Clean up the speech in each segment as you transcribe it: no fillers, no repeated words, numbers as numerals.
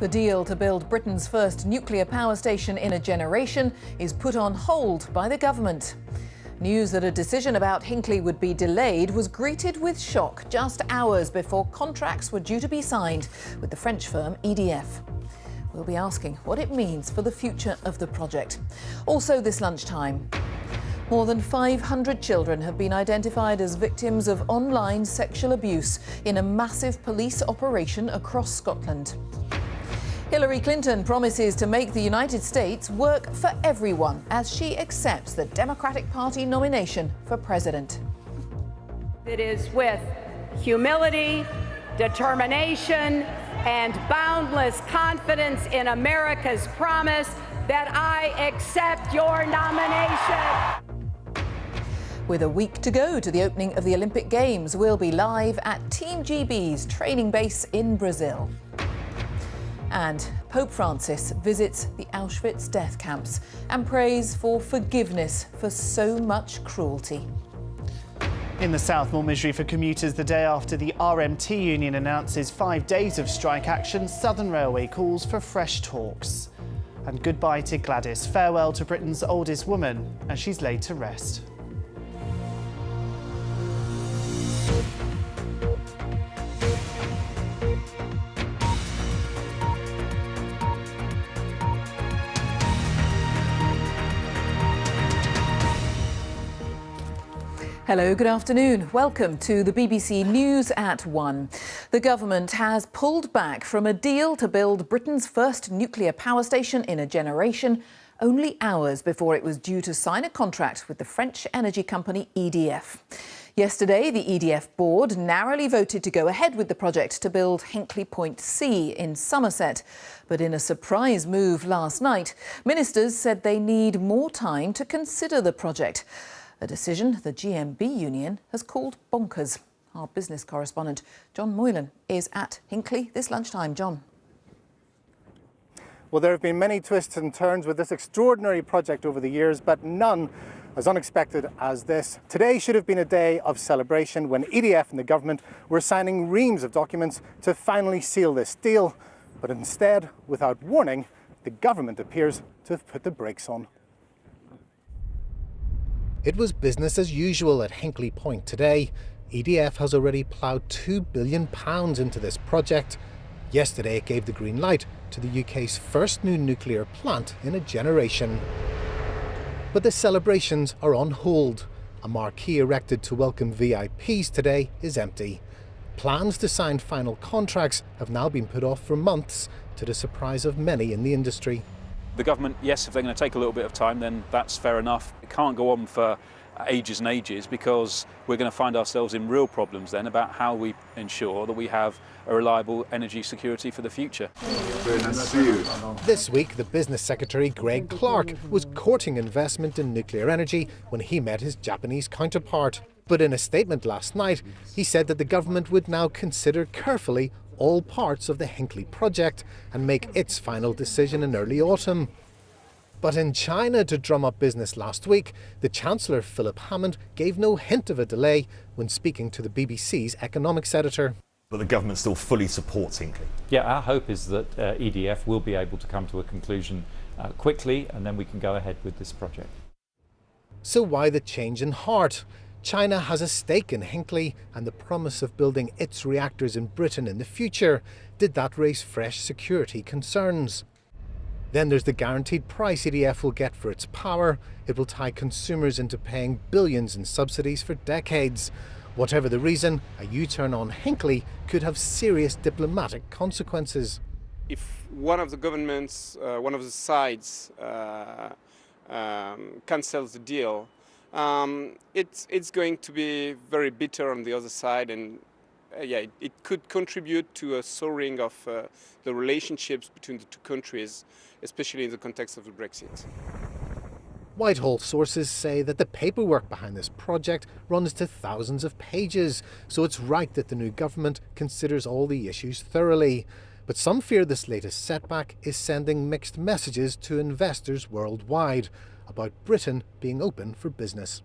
The deal to build Britain's first nuclear power station in a generation is put on hold by the government. News that a decision about Hinkley would be delayed was greeted with shock just hours before contracts were due to be signed with the French firm EDF. We'll be asking what it means for the future of the project. Also this lunchtime, more than 500 children have been identified as victims of online sexual abuse in a massive police operation across Scotland. Hillary Clinton promises to make the United States work for everyone as she accepts the Democratic Party nomination for president. It is with humility, determination, and boundless confidence in America's promise that I accept your nomination. With a week to go to the opening of the Olympic Games, we'll be live at Team GB's training base in Brazil. And Pope Francis visits the Auschwitz death camps and prays for forgiveness for so much cruelty. In the south, more misery for commuters the day after the RMT union announces 5 days of strike action. Southern Railway calls for fresh talks. And goodbye to Gladys. Farewell to Britain's oldest woman as she's laid to rest. Hello, good afternoon. Welcome to the BBC News at 1. The government has pulled back from a deal to build Britain's first nuclear power station in a generation, only hours before it was due to sign a contract with the French energy company EDF. Yesterday, the EDF board narrowly voted to go ahead with the project to build Hinkley Point C in Somerset. But in a surprise move last night, ministers said they need more time to consider the project. A decision the GMB union has called bonkers. Our business correspondent John Moylan is at Hinkley this lunchtime. John. Well, there have been many twists and turns with this extraordinary project over the years, but none as unexpected as this. Today should have been a day of celebration when EDF and the government were signing reams of documents to finally seal this deal. But instead, without warning, the government appears to have put the brakes on. It was business as usual at Hinkley Point today. EDF has already ploughed £2 billion into this project. Yesterday it gave the green light to the UK's first new nuclear plant in a generation. But the celebrations are on hold. A marquee erected to welcome VIPs today is empty. Plans to sign final contracts have now been put off for months, to the surprise of many in the industry. The government, yes, if they're going to take a little bit of time, then that's fair enough. It can't go on for ages and ages because we're going to find ourselves in real problems then about how we ensure that we have a reliable energy security for the future. This week, the Business Secretary Greg Clark was courting investment in nuclear energy when he met his Japanese counterpart. But in a statement last night, he said that the government would now consider carefully all parts of the Hinkley project and make its final decision in early autumn. But in China, to drum up business last week, the Chancellor Philip Hammond gave no hint of a delay when speaking to the BBC's economics editor. But the government still fully supports Hinkley. Yeah, our hope is that EDF will be able to come to a conclusion quickly, and then we can go ahead with this project. So why the change in heart? China has a stake in Hinkley and the promise of building its reactors in Britain in the future. Did that raise fresh security concerns? Then there's the guaranteed price EDF will get for its power. It will tie consumers into paying billions in subsidies for decades. Whatever the reason, a U-turn on Hinkley could have serious diplomatic consequences. If one of the governments, one of the sides cancels the deal, it's going to be very bitter on the other side, and it could contribute to a souring of the relationships between the two countries, especially in the context of the Brexit. Whitehall sources say that the paperwork behind this project runs to thousands of pages, so it's right that the new government considers all the issues thoroughly. But some fear this latest setback is sending mixed messages to investors worldwide about Britain being open for business.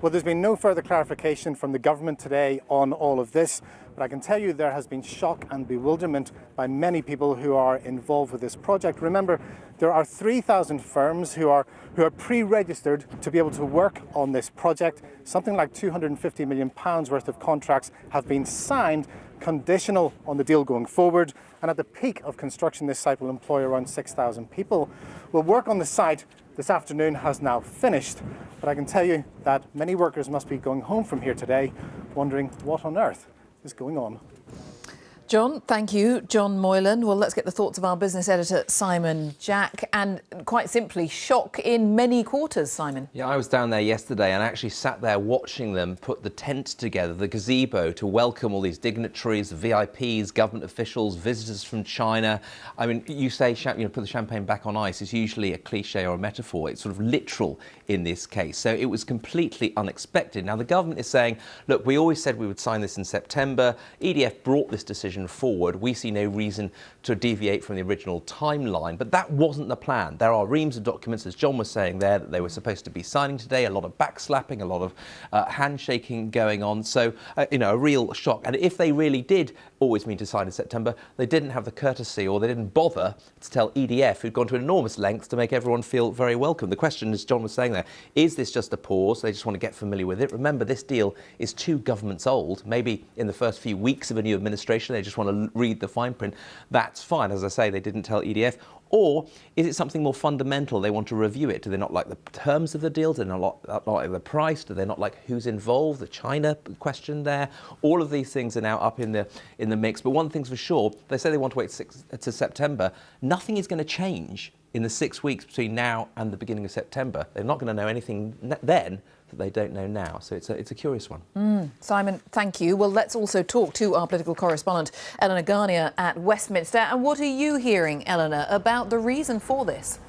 Well, there's been no further clarification from the government today on all of this, but I can tell you there has been shock and bewilderment by many people who are involved with this project. Remember, there are 3,000 firms who are pre-registered to be able to work on this project. Something like £250 million worth of contracts have been signed, conditional on the deal going forward. And at the peak of construction, this site will employ around 6,000 people. Well, work on the site this afternoon has now finished, but I can tell you that many workers must be going home from here today wondering what on earth is going on. John, thank you. John Moylan. Well, let's get the thoughts of our business editor, Simon Jack. And quite simply, shock in many quarters, Simon. Yeah, I was down there yesterday and actually sat there watching them put the tent together, the gazebo, to welcome all these dignitaries, VIPs, government officials, visitors from China. I mean, you say, put the champagne back on ice is usually a cliche or a metaphor. It's sort of literal in this case. So it was completely unexpected. Now, the government is saying, look, we always said we would sign this in September. EDF brought this decision forward. We see no reason to deviate from the original timeline, but that wasn't the plan. There are reams of documents, as John was saying there, that they were supposed to be signing today, a lot of backslapping, a lot of handshaking going on. So, a real shock. And if they really did always mean to sign in September, they didn't have the courtesy, or they didn't bother to tell EDF, who'd gone to enormous lengths to make everyone feel very welcome. The question, as John was saying there, is this just a pause? They just want to get familiar with it. Remember, this deal is 2 governments old. Maybe in the first few weeks of a new administration, they just want to read the fine print. That's fine. As I say, they didn't tell EDF. Or is it something more fundamental? They want to review it. Do they not like the terms of the deal? Do they not like the price? Do they not like who's involved? The China question there. All of these things are now up in the mix. But one thing's for sure, they say they want to wait to September. Nothing is going to change in the 6 weeks between now and the beginning of September. They're not going to know anything then that they don't know now. So it's a curious one. Simon, thank you. Well, let's also talk to our political correspondent, Eleanor Garnier at Westminster. And what are you hearing, Eleanor, about the reason for this?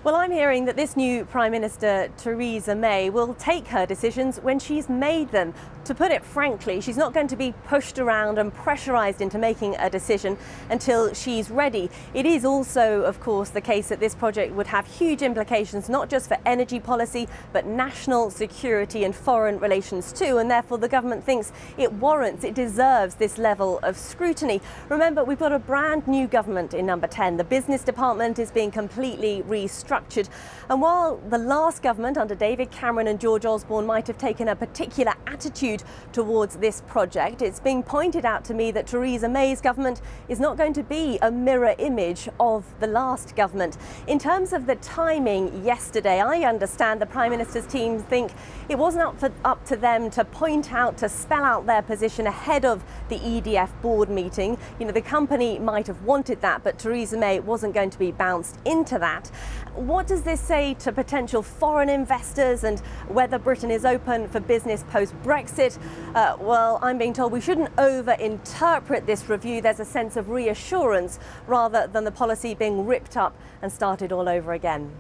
Well, I'm hearing that this new Prime Minister, Theresa May, will take her decisions when she's made them. To put it frankly, she's not going to be pushed around and pressurised into making a decision until she's ready. It is also, of course, the case that this project would have huge implications, not just for energy policy, but national security and foreign relations too. And therefore, the government thinks it deserves this level of scrutiny. Remember, we've got a brand new government in Number 10. The business department is being completely restructured. And while the last government under David Cameron and George Osborne might have taken a particular attitude towards this project, it's being pointed out to me that Theresa May's government is not going to be a mirror image of the last government. In terms of the timing yesterday, I understand the Prime Minister's team think it wasn't up to them to point out, to spell out their position ahead of the EDF board meeting. The company might have wanted that, but Theresa May wasn't going to be bounced into that. What does this say to potential foreign investors and whether Britain is open for business post-Brexit? Well, I'm being told we shouldn't over-interpret this review. There's a sense of reassurance rather than the policy being ripped up and started all over again.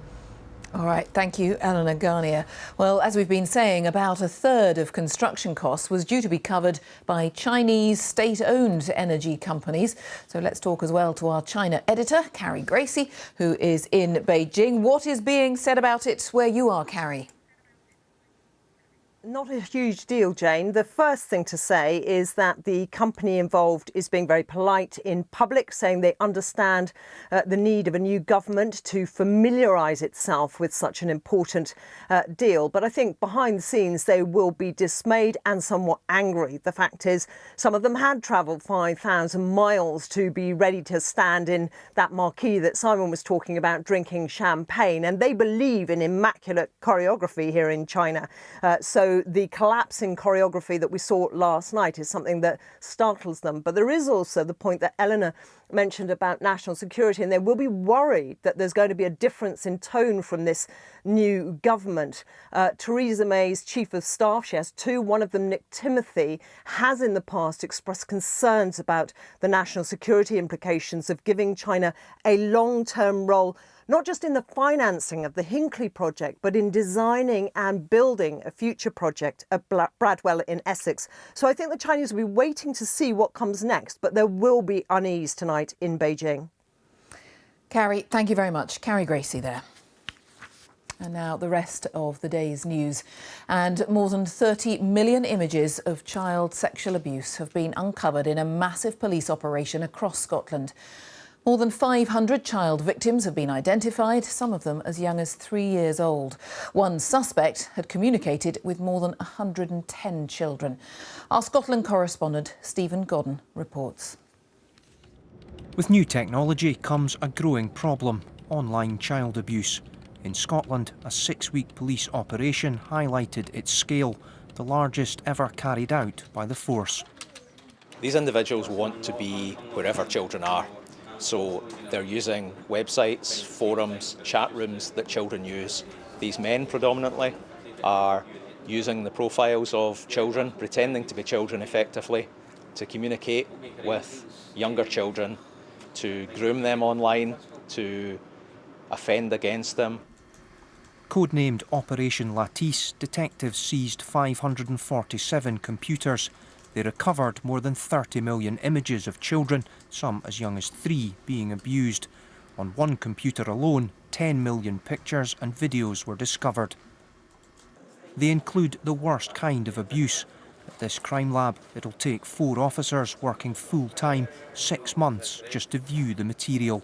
All right, thank you, Eleanor Garnier. Well, as we've been saying, about a third of construction costs was due to be covered by Chinese state-owned energy companies. So let's talk as well to our China editor, Carrie Gracie, who is in Beijing. What is being said about it where you are, Carrie? Not a huge deal, Jane. The first thing to say is that the company involved is being very polite in public, saying they understand the need of a new government to familiarise itself with such an important deal. But I think behind the scenes they will be dismayed and somewhat angry. The fact is, some of them had travelled 5,000 miles to be ready to stand in that marquee that Simon was talking about, drinking champagne, and they believe in immaculate choreography here in China. So the collapse in choreography that we saw last night is something that startles them. But there is also the point that Eleanor mentioned about national security, and they will be worried that there's going to be a difference in tone from this new government. Theresa May's chief of staff, she has 2. One of them, Nick Timothy, has in the past expressed concerns about the national security implications of giving China a long-term role, not just in the financing of the Hinkley project, but in designing and building a future project at Bradwell in Essex. So I think the Chinese will be waiting to see what comes next, but there will be unease tonight in Beijing. Carrie, thank you very much. Carrie Gracie there. And now the rest of the day's news. And more than 30 million images of child sexual abuse have been uncovered in a massive police operation across Scotland. More than 500 child victims have been identified, some of them as young as 3 years old. One suspect had communicated with more than 110 children. Our Scotland correspondent Stephen Godden reports. With new technology comes a growing problem: online child abuse. In Scotland, a 6-week police operation highlighted its scale, the largest ever carried out by the force. These individuals want to be wherever children are, so they're using websites, forums, chat rooms that children use. These men predominantly are using the profiles of children, pretending to be children effectively, to communicate with younger children, to groom them online, to offend against them. Codenamed Operation Lattice, detectives seized 547 computers. They recovered more than 30 million images of children, some as young as 3, being abused. On one computer alone, 10 million pictures and videos were discovered. They include the worst kind of abuse. At this crime lab, it'll take 4 officers working full-time, 6 months just to view the material.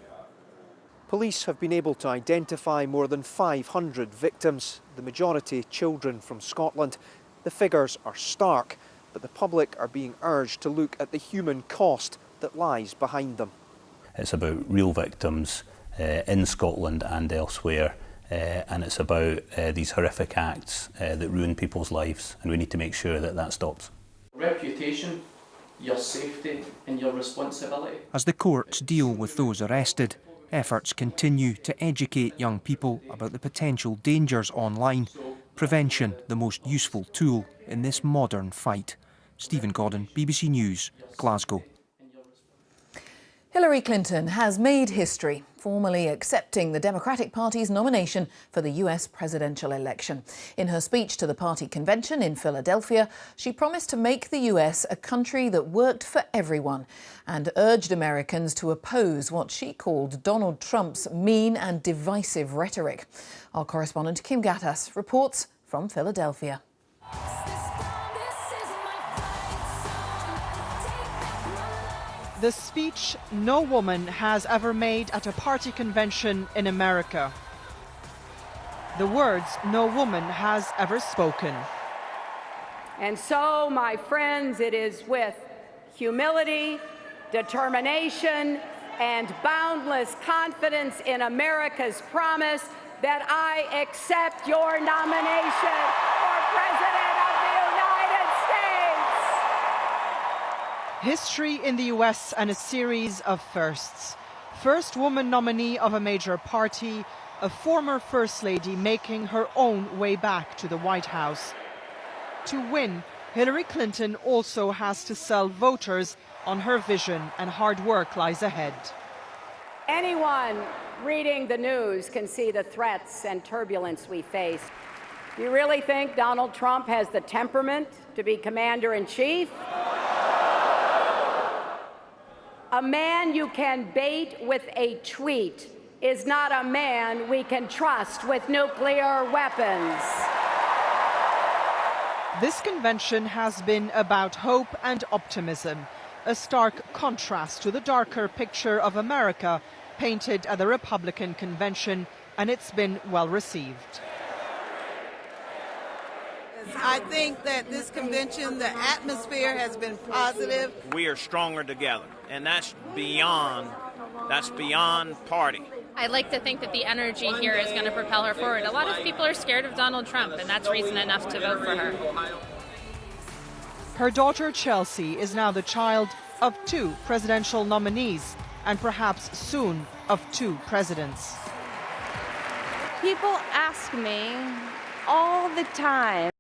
Police have been able to identify more than 500 victims, the majority children from Scotland. The figures are stark, but the public are being urged to look at the human cost that lies behind them. It's about real victims in Scotland and elsewhere, and it's about these horrific acts that ruin people's lives, and we need to make sure that that stops. Reputation, your safety and your responsibility. As the courts deal with those arrested, efforts continue to educate young people about the potential dangers online. Prevention, the most useful tool in this modern fight. Stephen Godden, BBC News, Glasgow. Hillary Clinton has made history, formally accepting the Democratic Party's nomination for the US presidential election. In her speech to the party convention in Philadelphia, she promised to make the US a country that worked for everyone and urged Americans to oppose what she called Donald Trump's mean and divisive rhetoric. Our correspondent Kim Gattas reports from Philadelphia. The speech no woman has ever made at a party convention in America. The words no woman has ever spoken. And so, my friends, it is with humility, determination, and boundless confidence in America's promise that I accept your nomination for President of the United States. History in the US and a series of firsts. First woman nominee of a major party, a former First Lady making her own way back to the White House. To win, Hillary Clinton also has to sell voters on her vision, and hard work lies ahead. Anyone reading the news can see the threats and turbulence we face. Do you really think Donald Trump has the temperament to be commander-in-chief? A man you can bait with a tweet is not a man we can trust with nuclear weapons. This convention has been about hope and optimism, a stark contrast to the darker picture of America painted at the Republican convention, and it's been well received. I think that this convention, the atmosphere has been positive. We are stronger together, and that's beyond party. I like to think that the energy here is going to propel her forward. A lot of people are scared of Donald Trump, and that's reason enough to vote for her. Her daughter Chelsea is now the child of 2 presidential nominees, and perhaps soon of 2 presidents. People ask me all the time,